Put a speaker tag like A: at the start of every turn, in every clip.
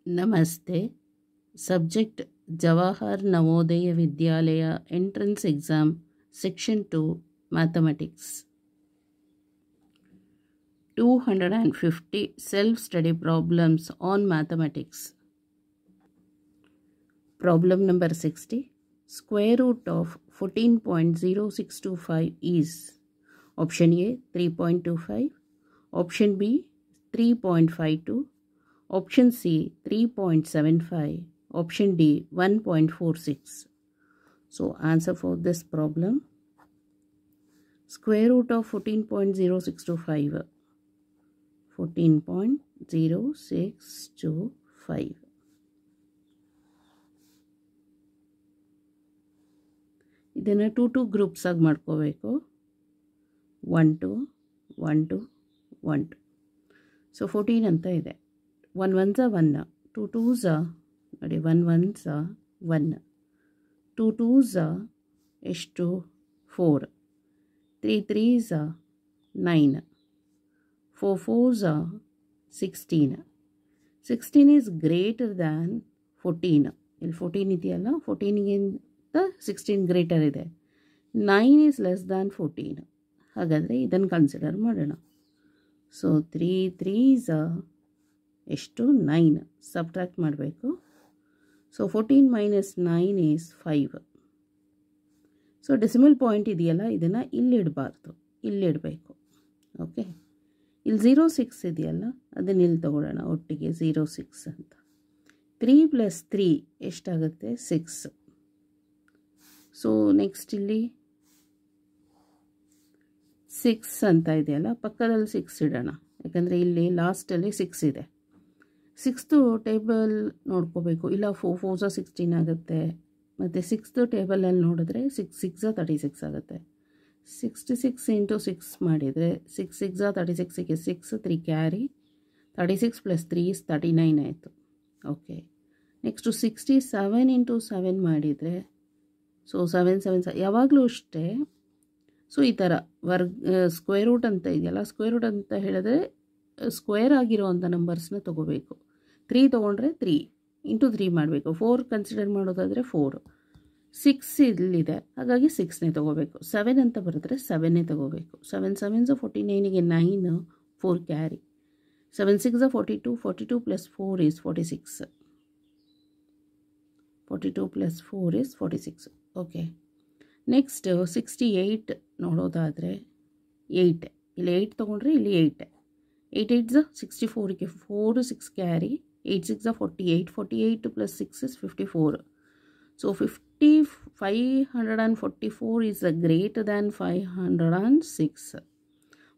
A: Namaste. Subject Jawahar Navodaya Vidyalaya Entrance Exam Section 2 Mathematics. 250 Self-Study Problems on Mathematics. Problem number 60. Square root of 14.0625 is option A 3.25, option B 3.52, option C 3.75, option D 1.46. So answer for this problem. Square root of 14.0625. 14.0625. ಇದನ್ನು to groups ಆಗಿ ಮಾಡ್ಕೋಬೇಕು. 1 2 1 2 1 2. So 14 ಅಂತ ಇದೆ. 1 1s 1, 2 2s ನೋಡಿ 1 1s 1, 2 2s ಎಷ್ಟು 4, 3 3s 9, 4 4s 16. 16 is greater than 14. ಇಲ್ಲಿ 14 ಇದೆಯಲ್ಲ, 14ಗಿಂತ 16 greater ಇದೆ. 9 is less than 14. ಹಾಗಾದರೆ ಇದನ್ನು ಕನ್ಸಿಡರ್ ಮಾಡೋಣ. ಸೊ 3 3s ಎಷ್ಟು 9 ಸಬ್ಟ್ರಾಕ್ಟ್ ಮಾಡಬೇಕು. So 14 minus 9 is 5. So decimal point ಇದೆಯಲ್ಲ, ಇದನ್ನು ಇಲ್ಲಿಡಬಾರ್ದು, ಇಲ್ಲಿಡಬೇಕು. ಓಕೆ, ಇಲ್ಲಿ 0.6 ಇದೆಯಲ್ಲ, ಅದನ್ನು ಇಲ್ಲಿ ತಗೊಳ್ಳೋಣ ಒಟ್ಟಿಗೆ 0.6 ಅಂತ. 3 + 3 ಎಷ್ಟಾಗುತ್ತೆ 6. ಸೊ ನೆಕ್ಸ್ಟ್ ಇಲ್ಲಿ 6 ಅಂತ ಇದೆಯಲ್ಲ, ಪಕ್ಕದಲ್ಲಿ 6 ಇಡೋಣ, ಯಾಕಂದರೆ ಇಲ್ಲಿ ಲಾಸ್ಟಲ್ಲಿ 6 ಇದೆ. 6th ಟೇಬಲ್ ನೋಡ್ಕೋಬೇಕು, ಇಲ್ಲ 4 4s 16 ಆಗುತ್ತೆ. ಮತ್ತು 6th ಟೇಬಲಲ್ಲಿ ನೋಡಿದ್ರೆ 6 6s 36 ಆಗುತ್ತೆ. 66 × 6 ಮಾಡಿದರೆ 6 6s 36ಗೆ 6 3 ಕ್ಯಾರಿ 36 + 3 is 39 ಆಯಿತು. ಓಕೆ, ನೆಕ್ಸ್ಟು 67 × 7 ಮಾಡಿದರೆ ಸೊ 7 7 ಯಾವಾಗಲೂ ಅಷ್ಟೇ. ಸೊ ಈ ಥರ ಸ್ಕ್ವೇರ್ ರೂಟ್ ಅಂತ ಇದೆಯಲ್ಲ, ಸ್ಕ್ವೇರ್ ರೂಟ್ ಅಂತ ಹೇಳಿದ್ರೆ ಸ್ಕ್ವೇರ್ ಆಗಿರೋವಂಥ ನಂಬರ್ಸ್ನ ತೊಗೋಬೇಕು. 3 ತೊಗೊಂಡ್ರೆ 3 × 3 ಮಾಡಬೇಕು. 4 ಕನ್ಸಿಡರ್ ಮಾಡೋದಾದರೆ 4. 6 ಇಲ್ಲಿದೆ, ಹಾಗಾಗಿ 6ನೇ ತೊಗೋಬೇಕು. 7 ಅಂತ ಬರೆದ್ರೆ 7ನೇ ತೊಗೋಬೇಕು. 7 7s 49ಗೆ 9 4 carry 7 6s 42 42 + 4 is 46. 42 + 4 is 46. Okay, next 68 ನೋಡೋದಾದರೆ 8, ಇಲ್ಲಿ 8 ತೊಗೊಂಡ್ರೆ ಇಲ್ಲಿ 8 8 8s 64ಗೆ 4 6 carry 8 6s 48 48 + 6 is 54. So 544 is greater than 506.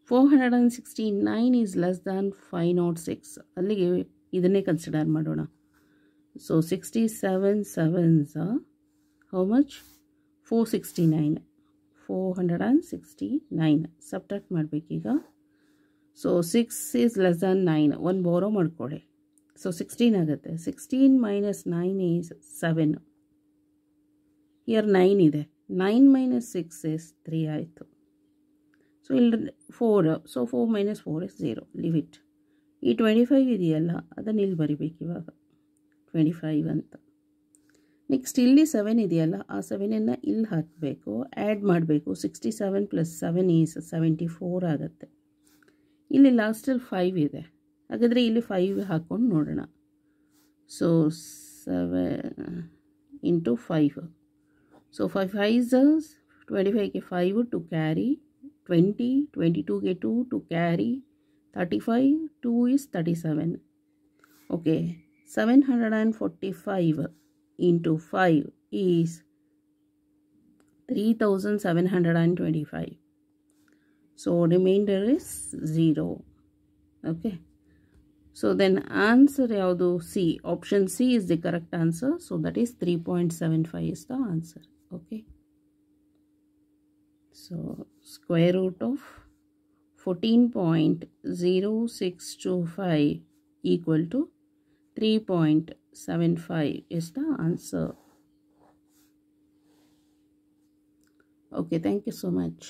A: 469 is less than 506. ಅಲ್ಲಿಗೆ ಇದನ್ನೇ ಕನ್ಸಿಡರ್ ಮಾಡೋಣ. So 67 7s how much 469 469 subtract ಮಾಡಬೇಕೀಗ. So 6 is less than 9, 1 borrow ಮಾಡ್ಕೊಳ್ಳಿ. ಸೊ 16 ಆಗುತ್ತೆ. 16 minus 9 is 7. ಹಿಯರ್ 9 ಇದೆ, 9 minus 6 is 3 ಆಯಿತು. ಸೊ ಇಲ್ಲಿ 4, so 4 minus 4 is 0, leave it. ಈ 25 ಇದೆಯಲ್ಲ, ಅದನ್ನು ಇಲ್ಲಿ ಬರಿಬೇಕು ಇವಾಗ 25 ಅಂತ. ನೆಕ್ಸ್ಟ್ ಇಲ್ಲಿ 7 ಇದೆಯಲ್ಲ, ಆ 7ಅನ್ನು ಇಲ್ಲಿ ಹಾಕಬೇಕು, ಆ್ಯಡ್ ಮಾಡಬೇಕು. 67 + 7 is 74 ಆಗುತ್ತೆ. ಇಲ್ಲಿ ಲಾಸ್ಟಲ್ಲಿ 5 ಇದೆ, ಹಾಗಾದರೆ ಇಲ್ಲಿ 5 ಹಾಕ್ಕೊಂಡು ನೋಡೋಣ. So 7 × 5. So 5 5s 25ಗೆ 5 2 carry 20 22ಗೆ 2 2 carry 35 2 is 37. Okay, 745 × 5 is 3725. So remainder is 0. Okay, so then answer ಯಾವುದು C, option C is the correct answer. So that is 3.75 is the answer. Okay, so square root of 14.0625 equal to 3.75 is the answer. Okay, thank you so much.